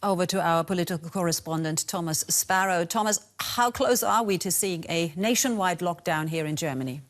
Over to our political correspondent, Thomas Sparrow. Thomas, how close are we to seeing a nationwide lockdown here in Germany?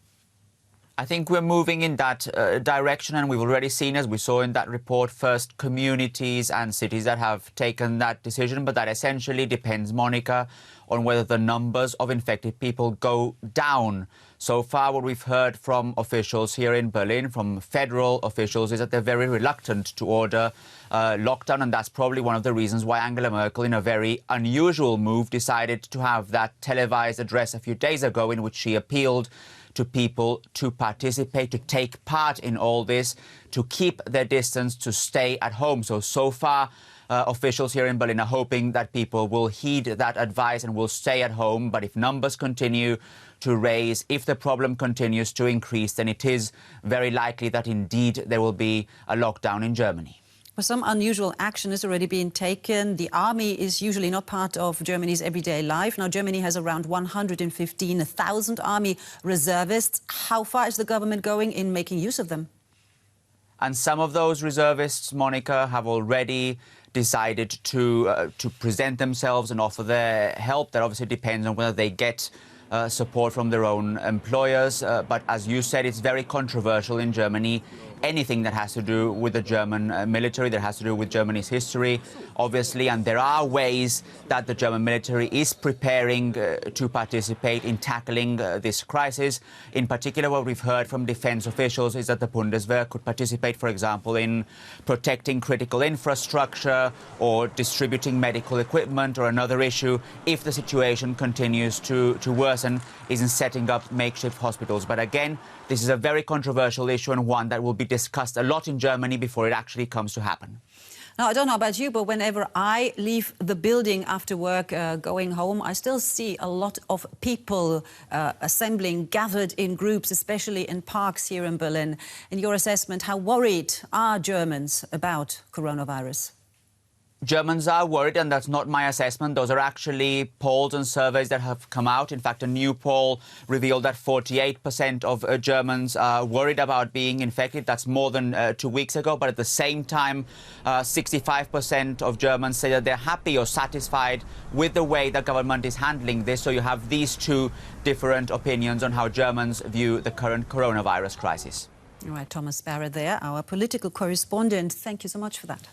I think we're moving in that direction, and we've already seen, as we saw in that report, first communities and cities that have taken that decision. But that essentially depends, Monica, on whether the numbers of infected people go down. So far, what we've heard from officials here in Berlin, from federal officials, is that they're very reluctant to order lockdown. And that's probably one of the reasons why Angela Merkel, in a very unusual move, decided to have that televised address a few days ago in which she appealed to people to participate, to take part in all this, to keep their distance, to stay at home. So far, officials here in Berlin are hoping that people will heed that advice and will stay at home. But if numbers continue to raise, if the problem continues to increase, then it is very likely that indeed there will be a lockdown in Germany. Well, some unusual action has already been taken. The army is usually not part of Germany's everyday life. Now, Germany has around 115,000 army reservists. How far is the government going in making use of them? And some of those reservists, Monica, have already decided to present themselves and offer their help. That obviously depends on whether they get support from their own employers. But as you said, it's very controversial in Germany. Anything that has to do with the German military, that has to do with Germany's history, obviously. And there are ways that the German military is preparing to participate in tackling this crisis. In particular, what we've heard from defense officials is that the Bundeswehr could participate, for example, in protecting critical infrastructure or distributing medical equipment. Or another issue, if the situation continues to worsen, is in setting up makeshift hospitals. But again, this is a very controversial issue and one that will be discussed a lot in Germany before it actually comes to happen. Now, I don't know about you, but whenever I leave the building after work, going home, I still see a lot of people assembling, gathered in groups, especially in parks here in Berlin. In your assessment, how worried are Germans about coronavirus? Germans are worried, and that's not my assessment. Those are actually polls and surveys that have come out. In fact, a new poll revealed that 48% of Germans are worried about being infected. That's more than 2 weeks ago. But at the same time, 65% of Germans say that they're happy or satisfied with the way the government is handling this. So you have these two different opinions on how Germans view the current coronavirus crisis. All right, Thomas Sparrow there, our political correspondent. Thank you so much for that.